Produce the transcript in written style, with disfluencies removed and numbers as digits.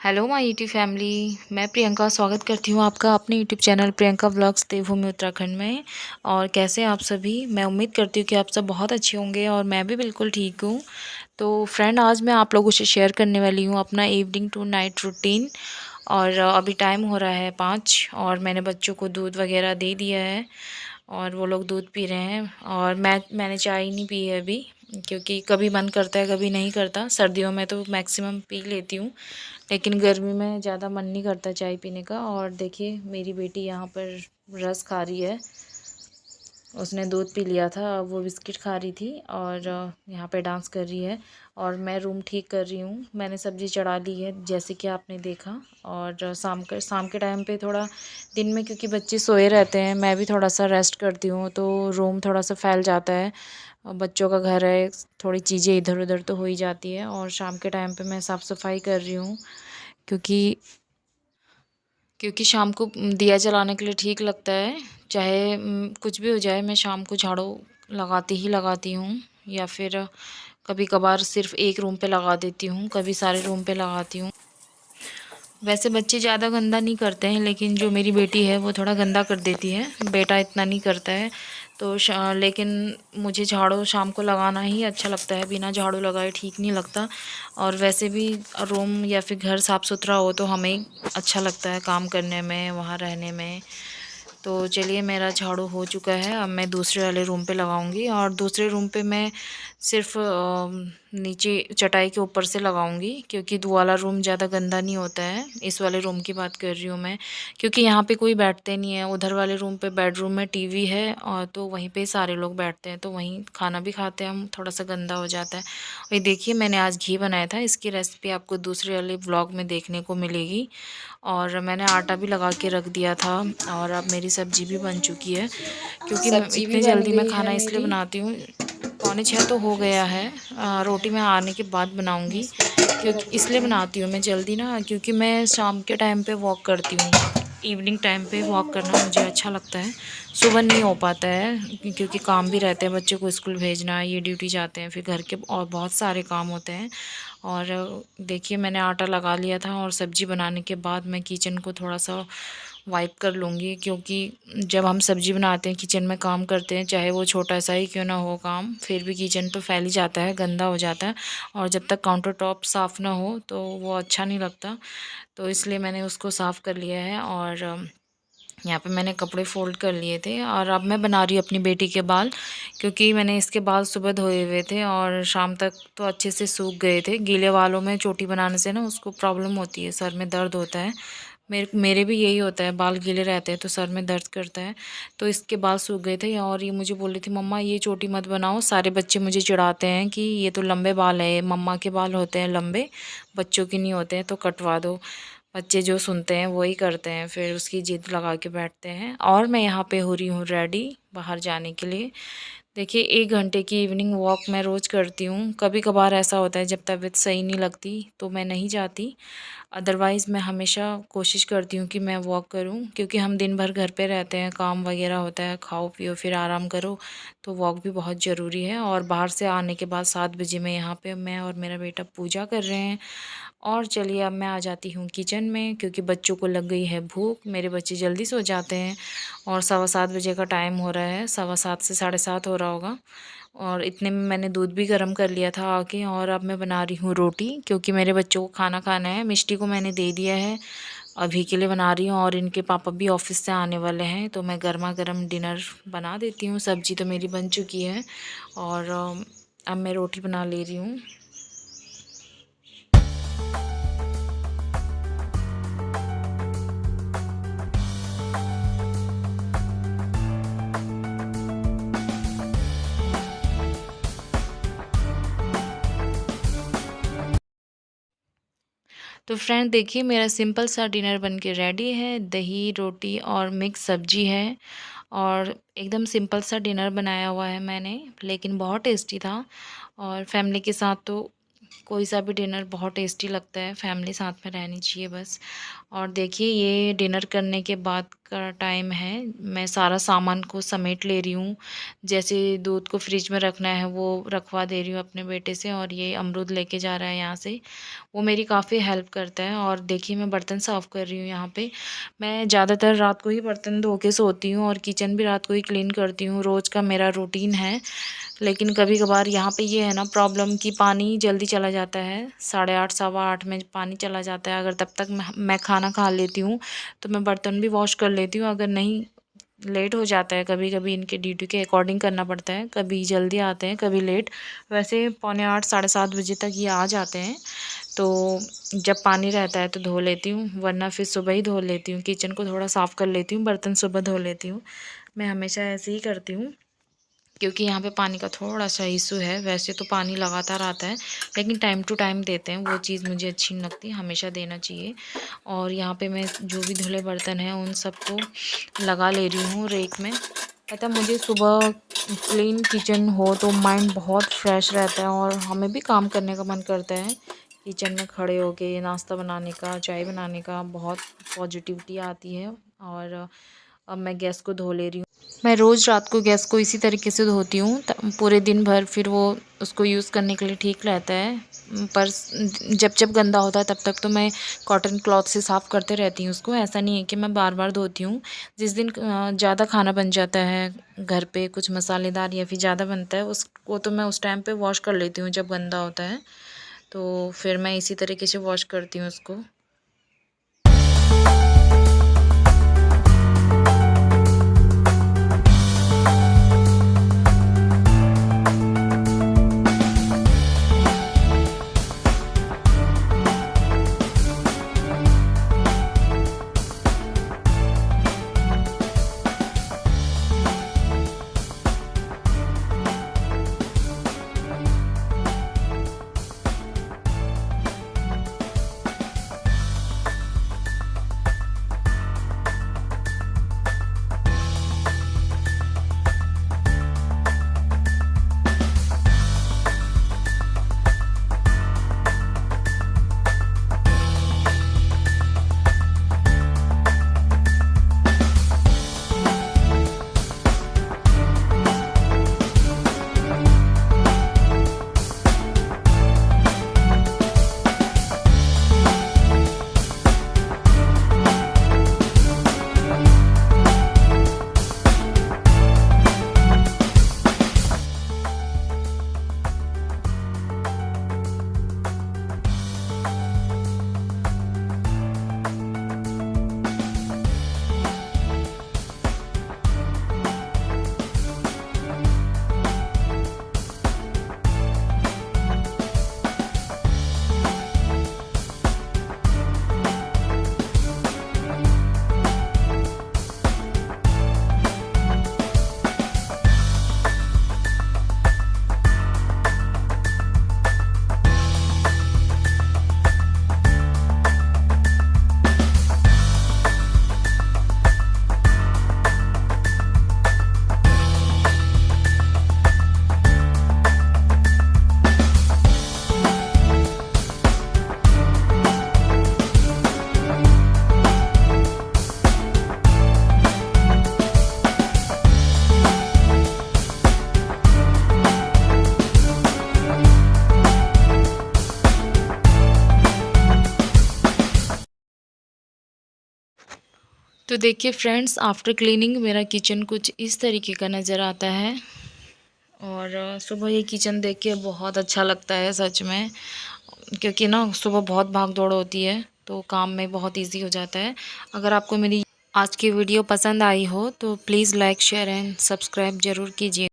Hello my YouTube family. मैं प्रियंका स्वागत करती हूँ आपका अपने यूट्यूब चैनल प्रियंका व्लॉग्स देवभूमि उत्तराखंड में। और कैसे हैं आप सभी? मैं उम्मीद करती हूँ कि आप सब बहुत अच्छे होंगे और मैं भी बिल्कुल ठीक हूँ। तो फ्रेंड, आज मैं आप लोगों से शेयर करने वाली हूँ अपना इवनिंग टू नाइट रूटीन। और अभी टाइम हो रहा है 5 और मैंने बच्चों को दूध वगैरह दे दिया है और वो लोग दूध पी रहे हैं। और मैंने चाय नहीं पी है अभी, क्योंकि कभी मन करता है कभी नहीं करता। सर्दियों में तो मैक्सिमम पी लेती हूँ, लेकिन गर्मी में ज़्यादा मन नहीं करता चाय पीने का। और देखिए मेरी बेटी यहाँ पर रस खा रही है। उसने दूध पी लिया था, अब वो बिस्किट खा रही थी और यहाँ पे डांस कर रही है। और मैं रूम ठीक कर रही हूँ। मैंने सब्ज़ी चढ़ा ली है जैसे कि आपने देखा। और शाम के टाइम पे थोड़ा, दिन में क्योंकि बच्चे सोए रहते हैं, मैं भी थोड़ा सा रेस्ट करती हूँ तो रूम थोड़ा सा फैल जाता है। बच्चों का घर है, थोड़ी चीज़ें इधर उधर तो हो ही जाती है। और शाम के टाइम पे मैं साफ़ सफाई कर रही हूँ, क्योंकि शाम को दिया जलाने के लिए ठीक लगता है। चाहे कुछ भी हो जाए, मैं शाम को झाड़ू लगाती ही लगाती हूँ। या फिर कभी कभार सिर्फ एक रूम पे लगा देती हूँ, कभी सारे रूम पे लगाती हूँ। वैसे बच्चे ज़्यादा गंदा नहीं करते हैं, लेकिन जो मेरी बेटी है वो थोड़ा गंदा कर देती है। बेटा इतना नहीं करता है। तो लेकिन मुझे झाड़ू शाम को लगाना ही अच्छा लगता है, बिना झाड़ू लगाए ठीक नहीं लगता। और वैसे भी रूम या फिर घर साफ़ सुथरा हो तो हमें अच्छा लगता है काम करने में, वहाँ रहने में। तो चलिए, मेरा झाड़ू हो चुका है। अब मैं दूसरे वाले रूम पे लगाऊंगी और दूसरे रूम पे मैं सिर्फ नीचे चटाई के ऊपर से लगाऊंगी, क्योंकि वो वाला रूम ज़्यादा गंदा नहीं होता है। इस वाले रूम की बात कर रही हूँ मैं, क्योंकि यहाँ पे कोई बैठते नहीं है। उधर वाले रूम पे बेडरूम में टीवी है और तो वहीं पे सारे लोग बैठते हैं, तो वहीं खाना भी खाते हैं हम। थोड़ा सा गंदा हो जाता है। और ये देखिए, मैंने आज घी बनाया था। इसकी रेसिपी आपको दूसरे वाले व्लॉग में देखने को मिलेगी। और मैंने आटा भी लगा के रख दिया था। और अब मेरी सब्ज़ी भी बन चुकी है, क्योंकि मैं सब्जी भी इतनी बन जल्दी मैं गई है खाना इसलिए मेरी। बनाती हूँ। 5:45 तो हो गया है। रोटी मैं आने के बाद मैं बनाऊँगी, इसको ढक के क्योंकि रख इसलिए देती हूँ। बनाती हूँ मैं जल्दी ना, क्योंकि मैं शाम के टाइम पे वॉक करती हूँ। इवनिंग टाइम पे वॉक करना मुझे अच्छा लगता है। सुबह नहीं हो पाता है, क्योंकि काम भी रहते हैं, बच्चों को स्कूल भेजना, ये ड्यूटी जाते हैं, फिर घर के और बहुत सारे काम होते हैं। और देखिए, मैंने आटा लगा लिया था और सब्ज़ी बनाने के बाद मैं किचन को थोड़ा सा वाइप कर लूँगी, क्योंकि जब हम सब्ज़ी बनाते हैं, किचन में काम करते हैं, चाहे वो छोटा सा ही क्यों ना हो काम, फिर भी किचन तो फैल ही जाता है, गंदा हो जाता है। और जब तक काउंटर टॉप साफ़ ना हो तो वो अच्छा नहीं लगता। तो इसलिए मैंने उसको साफ़ कर लिया है। और यहाँ पे मैंने कपड़े फ़ोल्ड कर लिए थे और अब मैं बना रही हूँ अपनी बेटी के बाल, क्योंकि मैंने इसके बाल सुबह धोए हुए थे और शाम तक तो अच्छे से सूख गए थे। गीले बालों में चोटी बनाने से ना उसको प्रॉब्लम होती है, सर में दर्द होता है। मेरे भी यही होता है, बाल गीले रहते हैं तो सर में दर्द करता है। तो इसके बाल सूख गए थे और ये मुझे बोल रही थी, मम्मा ये चोटी मत बनाओ। सारे बच्चे मुझे चिढ़ाते हैं कि ये तो लंबे बाल है, मम्मा के बाल होते हैं लंबे, बच्चों के नहीं होते हैं, तो कटवा दो। बच्चे जो सुनते हैं वही करते हैं, फिर उसकी जिद लगा के बैठते हैं। और मैं यहाँ पे हो रही हूँ रेडी बाहर जाने के लिए। देखिए, 1 घंटे की इवनिंग वॉक मैं रोज़ करती हूँ। कभी कभार ऐसा होता है जब तबीयत सही नहीं लगती तो मैं नहीं जाती। अदरवाइज़ मैं हमेशा कोशिश करती हूँ कि मैं वॉक करूँ, क्योंकि हम दिन भर घर पे रहते हैं, काम वगैरह होता है, खाओ पियो फिर आराम करो। तो वॉक भी बहुत ज़रूरी है। और बाहर से आने के बाद 7 बजे मैं यहाँ पे, मैं और मेरा बेटा पूजा कर रहे हैं। और चलिए, अब मैं आ जाती हूँ किचन में, क्योंकि बच्चों को लग गई है भूख। मेरे बच्चे जल्दी सो जाते हैं और 7:15 बजे का टाइम हो रहा है, 7:15 से 7:30 हो रहा होगा। और इतने में मैंने दूध भी गर्म कर लिया था आके। और अब मैं बना रही हूँ रोटी, क्योंकि मेरे बच्चों को खाना खाना है। मिष्टी को मैंने दे दिया है, अभी के लिए बना रही हूँ। और इनके पापा भी ऑफिस से आने वाले हैं, तो मैं गर्मा गर्म डिनर बना देती हूँ। सब्जी तो मेरी बन चुकी है और अब मैं रोटी बना ले रही हूँ। तो फ्रेंड देखिए, मेरा सिंपल सा डिनर बन के रेडी है। दही, रोटी और मिक्स सब्जी है। और एकदम सिंपल सा डिनर बनाया हुआ है मैंने, लेकिन बहुत टेस्टी था। और फैमिली के साथ तो कोई सा भी डिनर बहुत टेस्टी लगता है, फैमिली साथ में रहनी चाहिए बस। और देखिए, ये डिनर करने के बाद का टाइम है, मैं सारा सामान को समेट ले रही हूँ। जैसे दूध को फ्रिज में रखना है वो रखवा दे रही हूँ अपने बेटे से, और ये अमरूद लेके जा रहा है यहाँ से, वो मेरी काफ़ी हेल्प करता है। और देखिए मैं बर्तन साफ़ कर रही हूँ यहाँ पे। मैं ज़्यादातर रात को ही बर्तन धो के सोती हूँ और किचन भी रात को ही क्लीन करती हूँ, रोज़ का मेरा रूटीन है। लेकिन कभी कभार यहाँ पे ये है ना प्रॉब्लम कि पानी जल्दी चला जाता है, 8:30 8:15 में पानी चला जाता है। अगर तब तक मैं खाना खा लेती हूँ तो मैं बर्तन भी वॉश कर लेती हूँ। अगर नहीं, लेट हो जाता है, कभी कभी इनके ड्यूटी के अकॉर्डिंग करना पड़ता है, कभी जल्दी आते हैं कभी लेट। वैसे 7:45 7:30 बजे तक ये आ जाते हैं, तो जब पानी रहता है तो धो लेती हूँ, वरना फिर सुबह ही धो लेती हूँ। किचन को थोड़ा साफ़ कर लेती हूँ, बर्तन सुबह धो लेती हूँ। मैं हमेशा ऐसे ही करती हूँ, क्योंकि यहाँ पे पानी का थोड़ा सा इशू है। वैसे तो पानी लगातार आता है, लेकिन टाइम टू टाइम देते हैं, वो चीज़ मुझे अच्छी नहीं लगती, हमेशा देना चाहिए। और यहाँ पे मैं जो भी धुले बर्तन हैं उन सबको लगा ले रही हूँ रेक में। पता मुझे सुबह क्लीन किचन हो तो माइंड बहुत फ्रेश रहता है और हमें भी काम करने का मन करता है। किचन में खड़े होके नाश्ता बनाने का, चाय बनाने का बहुत पॉजिटिविटी आती है। और अब मैं गैस को धो ले रही हूँ। मैं रोज़ रात को गैस को इसी तरीके से धोती हूँ, पूरे दिन भर फिर वो उसको यूज़ करने के लिए ठीक रहता है। पर जब जब गंदा होता है तब तक तो मैं कॉटन क्लॉथ से साफ़ करते रहती हूँ उसको। ऐसा नहीं है कि मैं बार बार धोती हूँ। जिस दिन ज़्यादा खाना बन जाता है घर पे, कुछ मसालेदार या फिर ज़्यादा बनता है, उसको तो मैं उस टाइम पे वॉश कर लेती हूँ जब गंदा होता है। तो फिर मैं इसी तरीके से वॉश करती हूँ उसको। तो देखिए फ्रेंड्स, आफ्टर क्लीनिंग मेरा किचन कुछ इस तरीके का नज़र आता है। और सुबह ये किचन देख के बहुत अच्छा लगता है सच में, क्योंकि ना सुबह बहुत भाग दौड़ होती है तो काम में बहुत इजी हो जाता है। अगर आपको मेरी आज की वीडियो पसंद आई हो तो please like share and subscribe ज़रूर कीजिए।